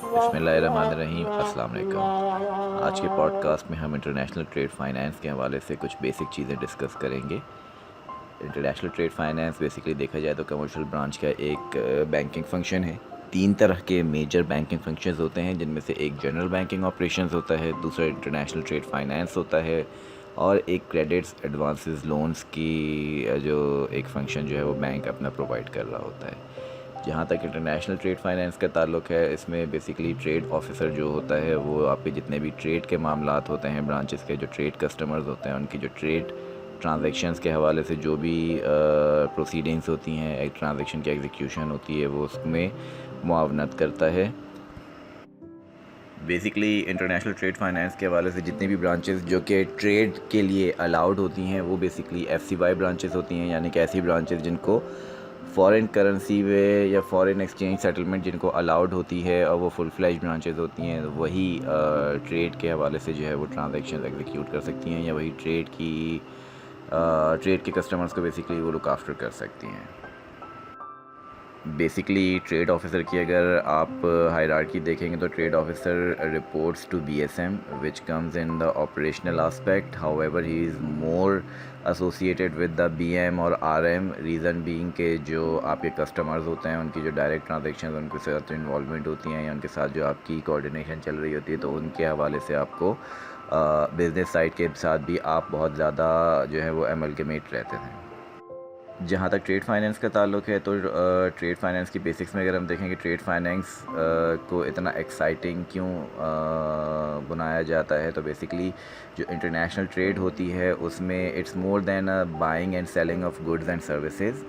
बिस्मिल्लाहिर्रहमानिर्रहीम, अस्सलाम वालेकुम। आज के पॉडकास्ट में हम इंटरनेशनल ट्रेड फाइनेंस के हवाले से कुछ बेसिक चीज़ें डिस्कस करेंगे। इंटरनेशनल ट्रेड फाइनेंस बेसिकली देखा जाए तो कमर्शियल ब्रांच का एक बैंकिंग फंक्शन है। तीन तरह के मेजर बैंकिंग फंक्शंस होते हैं, जिनमें से एक जनरल बैंकिंग ऑपरेशंस होता है, दूसरा इंटरनेशनल ट्रेड फाइनेंस होता है और एक क्रेडिट्स एडवांसेस लोन्स की जो एक फ़ंक्शन जो है वो बैंक अपना प्रोवाइड कर रहा होता है। जहाँ तक इंटरनेशनल ट्रेड फाइनेंस का ताल्लुक़ है, इसमें बेसिकली ट्रेड ऑफिसर जो होता है वो आपके जितने भी ट्रेड के मामलात होते हैं, ब्रांचेस के जो ट्रेड कस्टमर्स होते हैं, उनकी जो ट्रेड ट्रांजैक्शंस के हवाले से जो भी प्रोसीडिंग्स होती हैं, एक ट्रांजैक्शन की एग्जीक्यूशन होती है, वो उसमें मुआवनत करता है। बेसिकली इंटरनेशनल ट्रेड फाइनेंस के हवाले से जितनी भी ब्रांचेस जो कि ट्रेड के लिए अलाउड होती हैं, वो बेसिकली FCY ब्रांचेस होती हैं, यानी कि ऐसी ब्रांचेस जिनको फ़ॉरेन करेंसी में या फ़ॉरेन एक्सचेंज सेटलमेंट जिनको अलाउड होती है और वो फुल फ्लैज ब्रांचेस होती हैं, वही ट्रेड के हवाले से जो है वो ट्रांजैक्शन एग्जीक्यूट कर सकती हैं, या वही ट्रेड के कस्टमर्स को बेसिकली वो लुक आफ्टर कर सकती हैं। बेसिकली ट्रेड ऑफिसर की अगर आप हायरार्की देखेंगे तो trade officer reports to BSM which comes in the operational aspect. However he is more associated with the BM और RM, रीज़न बीइंग के जो आपके कस्टमर्स होते हैं उनकी जो डायरेक्ट ट्रांजेक्शन उनके साथ इन्वॉल्वमेंट होती हैं, या उनके साथ जो आपकी कोऑर्डिनेशन चल रही होती है, तो उनके हवाले से आपको बिज़नेस साइड के साथ भी आप बहुत ज़्यादा जो है वो अमलगमेट रहते हैं। जहाँ तक ट्रेड फाइनेंस का ताल्लुक़ है तो ट्रेड फाइनेंस की बेसिक्स में अगर हम देखें कि ट्रेड फाइनेंस को इतना एक्साइटिंग क्यों बनाया जाता है, तो बेसिकली जो इंटरनेशनल ट्रेड होती है उसमें it's more than a buying and selling of goods and services,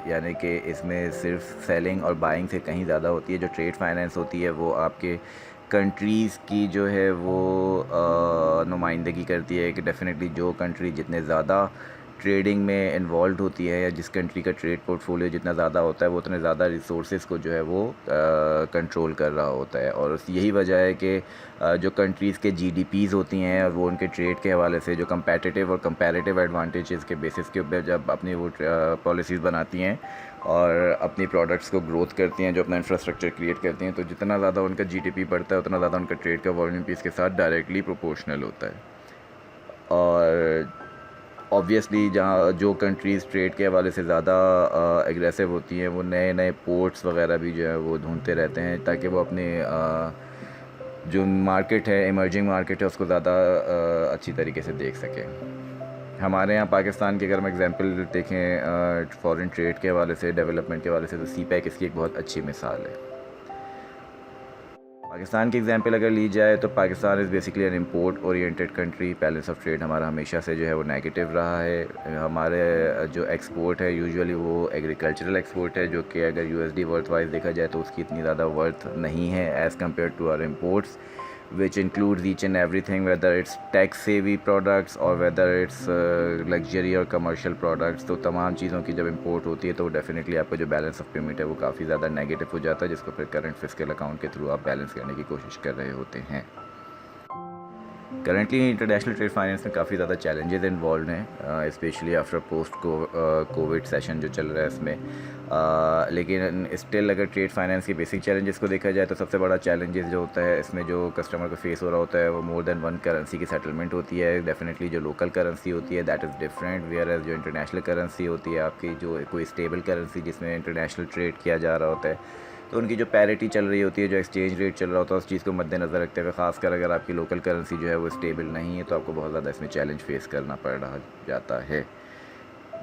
यानी कि इसमें सिर्फ सेलिंग और बाइंग से कहीं ज़्यादा होती है। जो ट्रेड फाइनेंस होती है वो आपके कंट्रीज़ की जो है वो नुमाइंदगी करती है कि डेफिनेटली जो कंट्री जितने ज़्यादा ट्रेडिंग में इन्वॉल्व होती है, या जिस कंट्री का ट्रेड पोर्टफोलियो जितना ज़्यादा होता है, वो उतने ज़्यादा रिसोर्सेज को जो है वो कंट्रोल कर रहा होता है। और यही वजह है कि जो कंट्रीज़ के GDPs होती हैं, वो उनके ट्रेड के हवाले से जो कंपेटिटिव और कंपैरेटिव एडवांटेजेस के बेसिस के ऊपर जब अपनी वो पॉलिसीज़ बनाती हैं और अपनी प्रोडक्ट्स को ग्रोथ करती हैं, जो अपना इंफ्रास्ट्रक्चर क्रिएट करती हैं, तो जितना ज़्यादा उनका GDP बढ़ता है उतना ज़्यादा उनका ट्रेड का वॉल्यूम भी इसके साथ डायरेक्टली प्रोपोर्शनल होता है। और ऑब्वियसली जहाँ जो कंट्रीज़ ट्रेड के हवाले से ज़्यादा एग्रेसिव होती हैं, वो नए नए पोर्ट्स वगैरह भी जो है वो ढूंढते रहते हैं, ताकि वो अपने जो मार्केट है, इमर्जिंग मार्केट है, उसको ज़्यादा अच्छी तरीके से देख सकें। हमारे यहाँ पाकिस्तान की अगर हम एग्जांपल देखें फॉरेन ट्रेड के हवाले से, डेवलपमेंट के हवाले से, तो CPEC इसकी एक बहुत अच्छी मिसाल है। पाकिस्तान की एग्जांपल अगर ली जाए तो Pakistan is basically N import oriented country. Balance of trade हमारा हमेशा से जो है वो नेगेटिव रहा है। हमारे जो एक्सपोर्ट है यूजुअली वो एग्रीकल्चरल एक्सपोर्ट है, जो कि अगर USD वर्थ वाइज देखा जाए तो उसकी इतनी ज़्यादा वर्थ नहीं है as compare to our imports, which includes each and everything, whether it's tech savvy products or whether it's luxury और commercial products। तो तमाम चीज़ों की जब इंपोर्ट होती है तो डेफिनेटली आपका जो बैलेंस ऑफ पेमेंट है वो काफ़ी ज़्यादा नेगेटिव हो जाता है, जिसको फिर करंट फिस्कल अकाउंट के थ्रू आप बैलेंस करने की कोशिश कर रहे होते हैं। करंटली इंटरनेशनल ट्रेड फाइनेंस में काफ़ी ज़्यादा चैलेंजेस इन्वॉल्व हैं, specially after post Covid session जो चल रहा है इसमें। लेकिन स्टिल अगर ट्रेड फाइनेंस के बेसिक चैलेंजेस को देखा जाए तो सबसे बड़ा चैलेंजेस जो होता है इसमें जो कस्टमर को फेस हो रहा होता है वो मोर देन वन करेंसी की सेटलमेंट होती है। डेफिनेटली जो लोकल करेंसी होती है that is different, whereas जो इंटरनेशनल करेंसी होती है आपकी जो कोई स्टेबल करेंसी जिसमें इंटरनेशनल ट्रेड किया जा रहा होता है, तो उनकी जो पैरिटी चल रही होती है, जो एक्सचेंज रेट चल रहा होता है, उस चीज़ को मद्देनज़र रखते हुए, ख़ासकर अगर आपकी लोकल करेंसी जो है वो स्टेबल नहीं है, तो आपको बहुत ज़्यादा इसमें चैलेंज फेस करना पड़ रहा जाता है।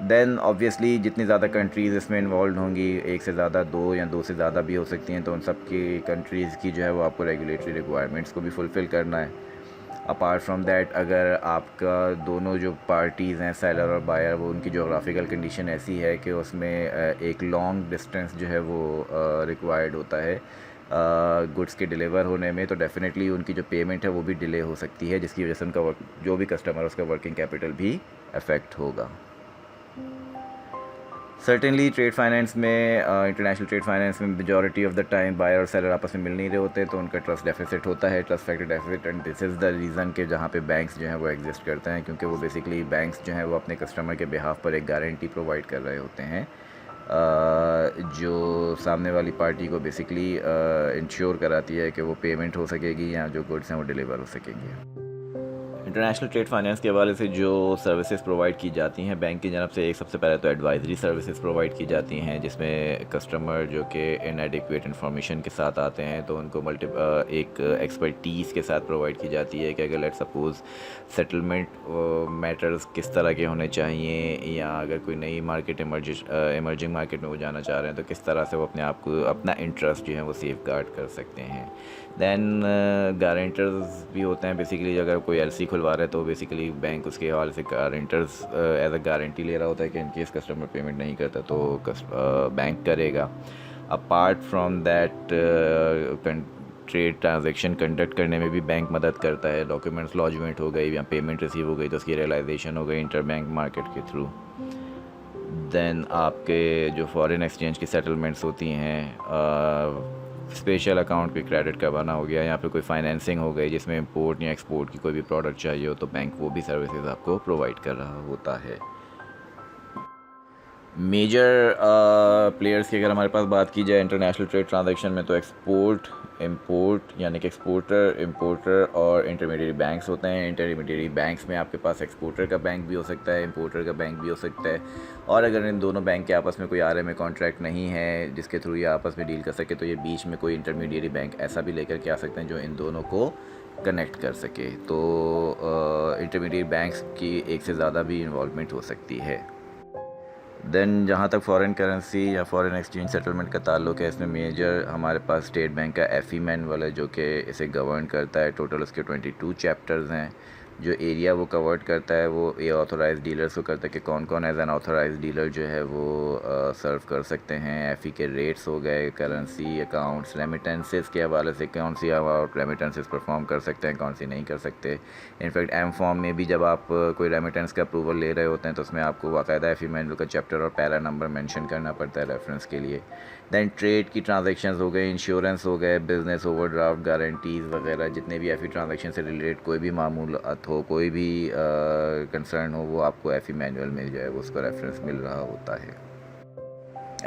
देन ऑब्वियसली जितनी ज़्यादा कंट्रीज़ इसमें इन्वॉल्व होंगी, एक से ज़्यादा, दो या दो से ज़्यादा भी हो सकती हैं, तो उन सब की कंट्रीज़ की जो है वो आपको रेगुलेटरी रिक्वायरमेंट्स को भी फुलफ़िल करना है। अपार्ट फ्रॉम दैट अगर आपका दोनों जो पार्टीज़ हैं, सेलर और बायर, वो उनकी जोग्राफिकल कंडीशन ऐसी है कि उसमें एक लॉन्ग डिस्टेंस जो है वो रिक्वायर्ड होता है गुड्स के डिलीवर होने में, तो डेफिनेटली उनकी जो पेमेंट है वो भी डिले हो सकती है, जिसकी वजह से उनका जो भी कस्टमर उसका वर्किंग कैपिटल भी अफेक्ट होगा। सर्टेनली ट्रेड फाइनेंस में, इंटरनेशनल ट्रेड फाइनेंस में majority of the time buyer और सेलर आपस में मिल नहीं रहे होते, तो उनका ट्रस्ट डेफिसिट होता है, trust factor deficit. And this is the reason कि जहाँ पे बैंक्स जो हैं वो एग्जिस्ट करते हैं, क्योंकि वो बेसिकली बैंक्स जो हैं वो अपने कस्टमर के बिहाफ पर एक गारंटी प्रोवाइड कर रहे होते हैं जो सामने वाली पार्टी को बेसिकली इंश्योर कराती है कि वो पेमेंट हो सकेगी या जो गुड्स हैं वो डिलीवर हो सकेंगे। इंटरनेशनल ट्रेड फाइनेंस के हवाले से जो सर्विसेज प्रोवाइड की जाती हैं बैंक की जानब से, एक सबसे पहले तो एडवाइजरी सर्विसेज प्रोवाइड की जाती हैं, जिसमें कस्टमर जो कि इनएडिक्वेट इन्फॉर्मेशन के साथ आते हैं तो उनको एक एक्सपर्टीज़ के साथ प्रोवाइड की जाती है कि अगर लेट सपोज़ सेटलमेंट मैटर्स किस तरह के होने चाहिए, या अगर कोई नई मार्केट इमर्जिंग मार्केट में वो जाना चाह रहे हैं तो किस तरह से वो अपने आप को, अपना इंटरेस्ट जो है वो सेफ गार्ड कर सकते हैं। दैन गारंटर्स भी होते हैं बेसिकली, अगर कोई एलसी खुलवा रहा है तो बेसिकली बैंक उसके हवाले से गारंटर्स एज अ गारंटी ले रहा होता है कि इन केस कस्टमर पेमेंट नहीं करता तो बैंक करेगा। Apart from that trade transaction conduct करने में भी बैंक मदद करता है। डॉक्यूमेंट्स लॉन्चमेंट हो गई या पेमेंट रिसीव हो गई तो उसकी रियलाइजेशन हो गई इंटर बैंक मार्केट के थ्रू। दैन आपके जो फॉरेन एक्सचेंज की सेटलमेंट्स होती हैं, स्पेशल अकाउंट पे क्रेडिट करवाना हो गया, या फिर कोई फाइनेंसिंग हो गई जिसमें इंपोर्ट या एक्सपोर्ट की कोई भी प्रोडक्ट चाहिए हो तो बैंक वो भी सर्विसेज आपको प्रोवाइड कर रहा होता है। मेजर प्लेयर्स की अगर हमारे पास बात की जाए इंटरनेशनल ट्रेड ट्रांजैक्शन में, तो एक्सपोर्ट, इंपोर्ट यानी कि एक्सपोर्टर, इंपोर्टर और इंटरमीडिएट बैंक्स होते हैं। इंटरमीडिएट बैंक्स में आपके पास एक्सपोर्टर का बैंक भी हो सकता है, इंपोर्टर का बैंक भी हो सकता है, और अगर इन दोनों बैंक के आपस में कोई आरएमए कॉन्ट्रैक्ट नहीं है जिसके थ्रू ये आपस में डील कर सके तो ये बीच में कोई इंटरमीडिएट बैंक ऐसा भी लेकर के आ सकते हैं जो इन दोनों को कनेक्ट कर सके। तो इंटरमीडिएट बैंक्स की एक से ज़्यादा भी इन्वॉल्वमेंट हो सकती है। देन जहाँ तक फ़ॉरेन करेंसी या फ़ॉरेन एक्सचेंज सेटलमेंट का ताल्लुक है, इसमें मेजर हमारे पास स्टेट बैंक का एफ़ी मैनुअल है जो कि इसे गवर्न करता है। टोटल उसके 22 चैप्टर्स हैं। जो एरिया वो कवर्ड करता है वो ये ऑथोराइज डीलर्स को करता है कि कौन कौन एज एन ऑथोराइज डीलर जो है वो सर्व कर सकते हैं। एफ़ी के रेट्स हो गए, करेंसी अकाउंट्स, रेमिटेंसेस के हवाले से कौन सी अमाउंट रेमिटेंसेस परफॉर्म कर सकते हैं, कौन सी नहीं कर सकते। इनफैक्ट एम फॉर्म में भी जब आप कोई रेमिटेंस का अप्रूवल ले रहे होते हैं तो उसमें आपको बाकायदा एफ़ी मैनुअल का चैप्टर और पैरा नंबर मेंशन करना पड़ता है रेफरेंस के लिए। दैन ट्रेड की ट्रांजैक्शंस हो गए, इंश्योरेंस हो गए, बिज़नेस ओवरड्राफ्ट गारंटीज़ वगैरह, जितने भी एफ़ी ट्रांजैक्शन से रिलेटेड कोई भी मामूलात हो, कोई भी कंसर्न हो, वो आपको एफ़ी मैनुअल में जो है वो उसका रेफरेंस मिल रहा होता है।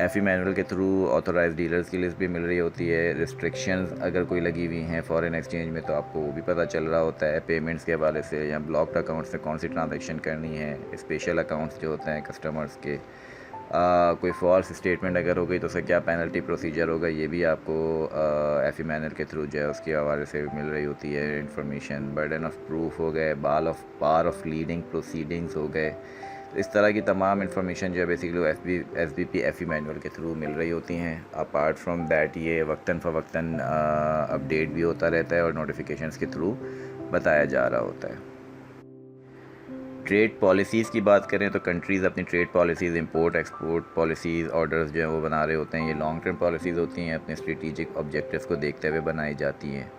एफ़ी मैनुअल के थ्रू ऑथोराइज डीलर्स की लिस्ट भी मिल रही होती है। रिस्ट्रिक्शंस अगर कोई लगी हुई हैं फॉरेन एक्सचेंज में तो आपको वो भी पता चल रहा होता है। पेमेंट्स के हवाले से या ब्लॉक्ड अकाउंट्स में कौन सी ट्रांजैक्शन करनी है, स्पेशल अकाउंट्स जो होते हैं कस्टमर्स के, कोई फॉल्स स्टेटमेंट अगर हो गई तो उसका क्या पेनल्टी प्रोसीजर होगा, ये भी आपको एफ़ी मैनुअल के थ्रू जो है उसके हवाले से मिल रही होती है इन्फॉर्मेशन। बर्डन ऑफ प्रूफ हो गए, बार ऑफ लीडिंग प्रोसीडिंग्स हो गए। तो इस तरह की तमाम इन्फॉर्मेशन जो है बेसिकली SBP एफ़ी मैनुअल के थ्रू मिल रही होती हैं। अपार्ट फ्रॉम दैट ये वक्तन फ़वक्तन अपडेट भी होता रहता है और नोटिफिकेशंस के थ्रू बताया जा रहा होता है। ट्रेड पॉलिसीज़ की बात करें तो कंट्रीज़ अपनी trade policies, import export policies, orders जो हैं वो बना रहे होते हैं। ये लॉन्ग टर्म पॉलिसीज़ होती हैं, अपने स्ट्रेटिजिक ऑब्जेक्टिव्स को देखते हुए बनाई जाती हैं।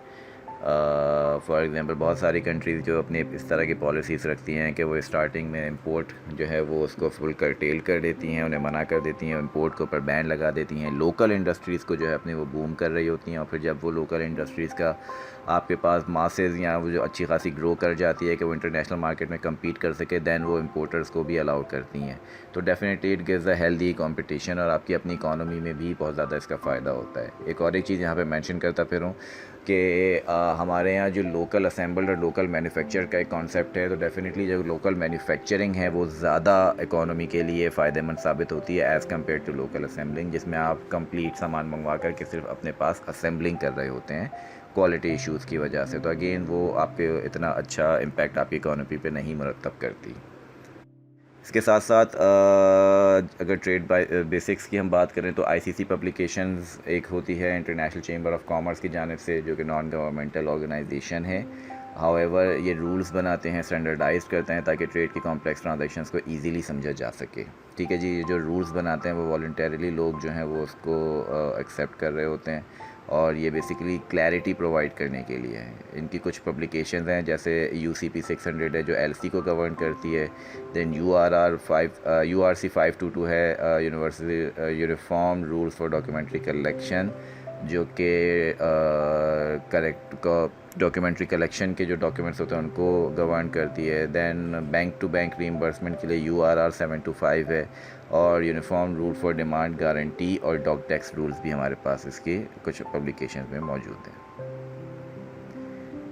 फॉर एग्ज़ाम्पल बहुत सारी कंट्रीज़ जो अपने इस तरह की पॉलिसीज़ रखती हैं कि वो स्टार्टिंग में इंपोर्ट जो है वो उसको फुल करटेल कर देती हैं, उन्हें मना कर देती हैं, इंपोर्ट के ऊपर बैन लगा देती हैं। लोकल इंडस्ट्रीज़ को जो है अपनी वो बूम कर रही होती हैं, और फिर जब वो लोकल इंडस्ट्रीज़ का आपके पास मासेस या वो जो अच्छी खासी ग्रो कर जाती है कि वो इंटरनेशनल मार्केट में कम्पीट कर सके, दैन वो इंपोर्टर्स को भी अलाउ करती हैं। तो definitely it gives a healthy competition और आपकी अपनी इकॉनमी में भी बहुत ज़्यादा इसका फ़ायदा होता है। एक और एक चीज़ यहाँ पे मेंशन करता फिर हूँ कि हमारे यहाँ जो लोकल असेंबल्ड और लोकल मैन्युफैक्चर का एक कॉन्सेप्ट है, तो डेफिनेटली जो लोकल मैन्युफैक्चरिंग है वो ज़्यादा इकॉनमी के लिए फ़ायदेमंद साबित होती है as compare to local assembling, जिसमें आप कंप्लीट सामान मंगवा कर के सिर्फ अपने पास असेंबलिंग कर रहे होते हैं क्वालिटी इश्यूज़ की वजह से। तो अगेन वो आपके इतना अच्छा इम्पैक्ट आपकी इकॉनमी पे नहीं मुरतब करती। इसके साथ साथ अगर ट्रेड बेसिक्स की हम बात करें तो ICC पब्लिकेशंस एक होती है इंटरनेशनल चैम्बर ऑफ कॉमर्स की जानिब से, जो कि नॉन गवर्नमेंटल ऑर्गेनाइजेशन है। हाउएवर ये रूल्स बनाते हैं, स्टैंडर्डाइज करते हैं ताकि ट्रेड की कॉम्प्लेक्स ट्रांजैक्शंस को ईज़िली समझा जा सके। ठीक है जी, ये जो रूल्स बनाते हैं वो वॉलंटरीली लोग जो हैं वो उसको एक्सेप्ट कर रहे होते हैं, और ये बेसिकली क्लैरिटी प्रोवाइड करने के लिए है। इनकी कुछ पब्लिकेशंस हैं जैसे UCP 600 है जो LC को गवर्न करती है। दैन URC 522 है universal uniform rules for documentary collection. जो कि करेक्ट डॉक्यूमेंट्री कलेक्शन के जो डॉक्यूमेंट्स होते हैं उनको गवर्न करती है। Then bank to bank reimbursement के लिए URR 725 है, और uniform rule for demand guarantee और डॉग टैक्स रूल्स भी हमारे पास इसके कुछ पब्लिकेशन में मौजूद हैं।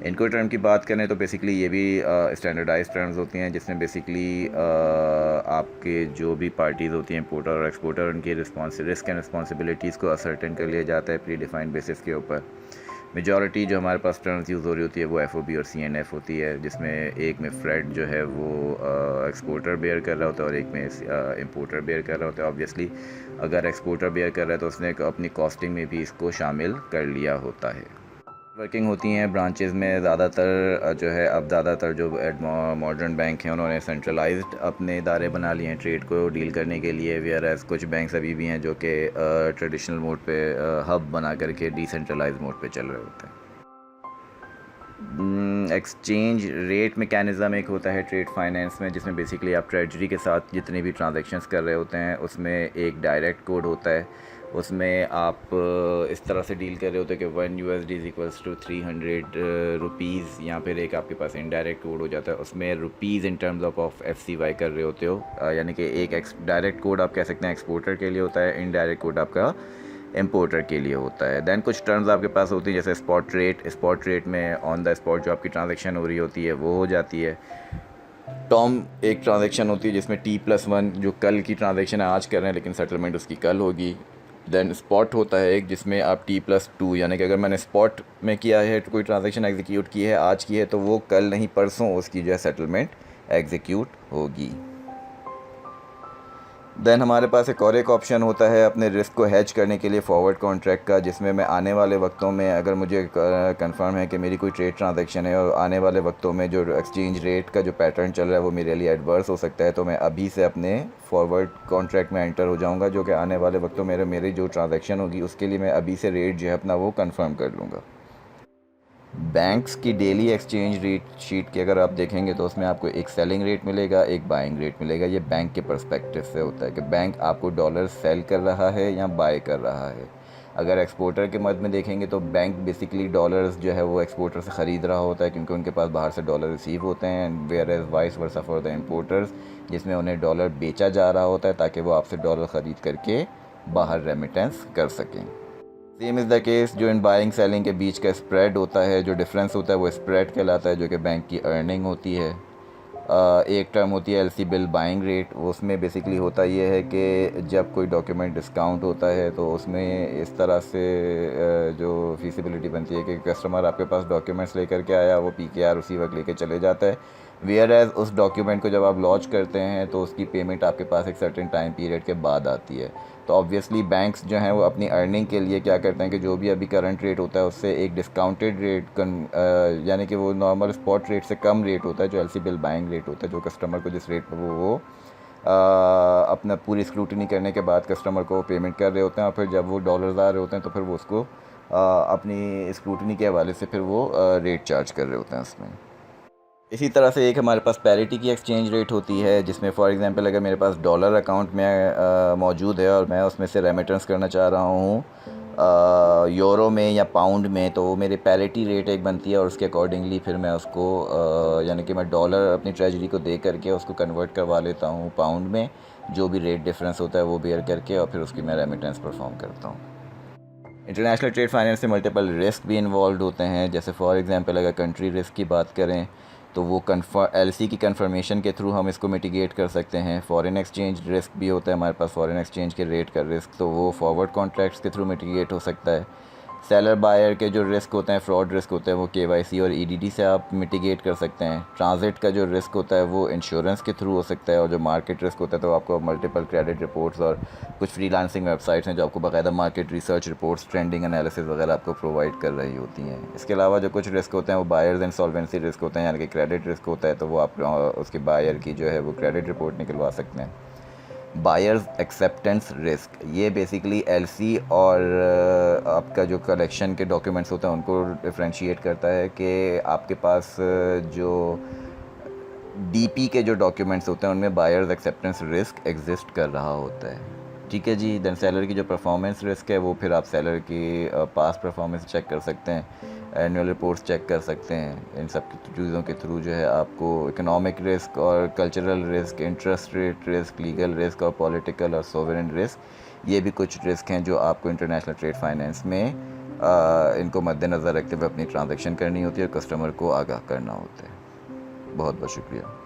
इनको टर्म की बात करें तो बेसिकली ये भी स्टैंडर्डाइज टर्म्स होती हैं, जिसमें बेसिकली आपके जो भी पार्टीज़ होती हैं, इंपोर्टर और एक्सपोर्टर, उनकी रिस्क एंड रिस्पॉन्सिबिलिटीज़ को असर्टेन कर लिया जाता है प्री डिफाइंड बेसिस के ऊपर। मेजॉरिटी जो हमारे पास टर्म्स यूज़ हो रही होती है वो FOB और CNF होती है, जिसमें एक में फ्रेड जो है वो एक्सपोर्टर बेयर कर रहा होता है और एक में इंपोर्टर बेयर कर रहा होता है। ऑब्वियसली अगर एक्सपोर्टर बेयर कर रहा है तो उसने अपनी कॉस्टिंग में भी इसको शामिल कर लिया होता है। वर्किंग होती हैं ब्रांचेस में ज़्यादातर जो है, अब ज़्यादातर जो मॉडर्न बैंक हैं उन्होंने सेंट्रलाइज्ड अपने इदारे बना लिए हैं ट्रेड को डील करने के लिए, वेयर एज कुछ बैंक्स अभी भी हैं जो कि ट्रेडिशनल मोड पे हब बना करके डिसेंट्रलाइज मोड पे चल रहे होते हैं। एक्सचेंज रेट मेकैनिज़म एक होता है ट्रेड फाइनेंस में, जिसमें बेसिकली आप ट्रेजरी के साथ जितने भी ट्रांजैक्शंस कर रहे होते हैं उसमें एक डायरेक्ट कोड होता है। उसमें आप इस तरह से डील कर रहे होते हैं कि 1 USD is equals to 300 rupees, या फिर एक आपके पास इनडायरेक्ट कोड हो जाता है, उसमें rupees in terms of FCY कर रहे होते हो। यानी कि एक डायरेक्ट कोड आप कह सकते हैं एक्सपोर्टर के लिए होता है, इनडायरेक्ट कोड आपका इंपोर्टर के लिए होता है। दैन कुछ टर्म्स आपके पास होती हैं जैसे स्पॉट रेट में ऑन द स्पॉट जो आपकी ट्रांजैक्शन हो रही होती है वो हो जाती है। टॉम एक ट्रांजैक्शन होती है जिसमें T+1 जो कल की ट्रांजैक्शन है आज कर रहे हैं लेकिन सेटलमेंट उसकी कल होगी। दैन स्पॉट होता है एक जिसमें आप T+2, यानी कि अगर मैंने स्पॉट में किया है कोई ट्रांजैक्शन एग्जीक्यूट की है आज की है तो वो कल नहीं परसों उसकी जो है सेटलमेंट एग्जीक्यूट होगी। देन हमारे पास एक ऑप्शन होता है अपने रिस्क को हेज करने के लिए फॉरवर्ड कॉन्ट्रैक्ट का, जिसमें मैं आने वाले वक्तों में अगर मुझे कंफर्म है कि मेरी कोई ट्रेड ट्रांजैक्शन है और आने वाले वक्तों में जो एक्सचेंज रेट का जो पैटर्न चल रहा है वो मेरे लिए एडवर्स हो सकता है, तो मैं अभी से अपने फॉरवर्ड कॉन्ट्रैक्ट में एंटर हो जाऊंगा, जो कि आने वाले वक्तों में मेरी जो ट्रांजैक्शन होगी उसके लिए मैं अभी से रेट जो है अपना वो कंफर्म कर लूँगा। बैंक्स की डेली एक्सचेंज रेट शीट की अगर आप देखेंगे तो उसमें आपको एक सेलिंग रेट मिलेगा, एक बाइंग रेट मिलेगा। ये बैंक के पर्सपेक्टिव से होता है कि बैंक आपको डॉलर सेल कर रहा है या बाय कर रहा है। अगर एक्सपोर्टर के मद में देखेंगे तो बैंक बेसिकली डॉलर्स जो है वो एक्सपोर्टर से ख़रीद रहा होता है क्योंकि उनके पास बाहर से डॉलर रिसीव होते हैं, whereas vice versa for the importers, जिसमें उन्हें डॉलर बेचा जा रहा होता है ताकि वो आपसे डॉलर ख़रीद करके बाहर रेमिटेंस कर सकें। सेम इज़ द केस जो इन बाइंग सेलिंग के बीच का स्प्रेड होता है, जो डिफरेंस होता है वो स्प्रेड कहलाता है, जो कि बैंक की अर्निंग होती है। एक टर्म होती है LC बिल बाइंग रेट, उसमें बेसिकली होता ये है कि जब कोई डॉक्यूमेंट डिस्काउंट होता है तो उसमें इस तरह से जो फीसिबिलिटी बनती है कि कस्टमर आपके पास डॉक्यूमेंट्स लेकर के आया, वो PKR उसी वक्त लेके चले जाता है, वेयर एज उस डॉक्यूमेंट को जब आप लॉन्च करते हैं तो उसकी पेमेंट आपके पास एक सर्टेन टाइम पीरियड के बाद आती है। तो ऑब्वियसली बैंक्स जो हैं वो अपनी अर्निंग के लिए क्या करते हैं कि जो भी अभी करंट रेट होता है उससे एक डिस्काउंटेड रेट यानी कि वो नॉर्मल स्पॉट रेट से कम रेट होता है जो LC बिल बाइंग रेट होता है, जो कस्टमर को जिस रेट पर वो अपना पूरी स्क्रूटनी करने के बाद कस्टमर को पेमेंट कर रहे होते हैं, और फिर जब वो डॉलर्स आ रहे होते हैं तो फिर वो उसको अपनी स्क्रूटनी के हवाले से फिर वो रेट चार्ज कर रहे होते हैं उसमें। इसी तरह से एक हमारे पास पैरिटी की एक्सचेंज रेट होती है, जिसमें फॉर एग्जांपल अगर मेरे पास डॉलर अकाउंट में मौजूद है और मैं उसमें से रेमिटेंस करना चाह रहा हूँ यूरो में या पाउंड में, तो वो मेरी पैरिटी रेट एक बनती है और उसके अकॉर्डिंगली फिर मैं उसको यानी कि मैं डॉलर अपनी ट्रेजरी को दे करके उसको कन्वर्ट करवा लेता हूँ पाउंड में, जो भी रेट डिफरेंस होता है वो बेयर करके, और फिर उसकी मैं रेमिटेंस परफॉर्म करता हूँ। इंटरनेशनल ट्रेड फाइनेंस से मल्टीपल रिस्क भी इन्वॉल्व होते हैं, जैसे फॉर एग्जांपल अगर कंट्री रिस्क की बात करें तो वो LC की कन्फर्मेशन के थ्रू हम इसको मिटिगेट कर सकते हैं। फॉरेन एक्सचेंज रिस्क भी होता है हमारे पास, फॉरेन एक्सचेंज के रेट का रिस्क, तो वो फॉरवर्ड कॉन्ट्रैक्ट्स के थ्रू मिटिगेट हो सकता है। सेलर बायर के जो रिस्क होते हैं, फ्रॉड रिस्क होते हैं, वो KYC और EDD से आप मिटिगेट कर सकते हैं। ट्रांजिट का जो रिस्क होता है वो इंश्योरेंस के थ्रू हो सकता है, और जो मार्केट रिस्क होता है तो आपको मल्टीपल क्रेडिट रिपोर्ट्स और कुछ फ्रीलांसिंग वेबसाइट्स हैं जो आपको बाकायदा market research reports, trending analysis वगैरह आपको प्रोवाइड कर रही होती हैं। इसके अलावा जो कुछ रिस्क होते हैं वो बायर्स इंसॉल्वेंसी रिस्क होते हैं, यानी कि क्रेडिट रिस्क होता है, तो वो आप उसके बायर की जो है वो क्रेडिट रिपोर्ट निकलवा सकते हैं। बायर्स एक्सेप्टेंस रिस्क, ये बेसिकली LC और आपका जो कलेक्शन के डॉक्यूमेंट्स होते हैं उनको डिफ्रेंशिएट करता है कि आपके पास जो DP के जो डॉक्यूमेंट्स होते हैं उनमें बायर्स एक्सेप्टेंस रिस्क एग्जिस्ट कर रहा होता है। ठीक है जी। देन सेलर की जो परफॉर्मेंस रिस्क है वो फिर आप सेलर की पास्ट परफॉर्मेंस चेक कर सकते हैं, एनुअल रिपोर्ट्स चेक कर सकते हैं। इन सब की चीज़ों के थ्रू जो है आपको इकोनॉमिक रिस्क और cultural risk, interest rate risk, legal risk और पॉलिटिकल और सोवरेन रिस्क, ये भी कुछ रिस्क हैं जो आपको इंटरनेशनल ट्रेड फाइनेंस में इनको मद्देनज़र रखते हुए अपनी ट्रांजेक्शन करनी होती है और कस्टमर को आगाह करना होता है। बहुत बहुत शुक्रिया।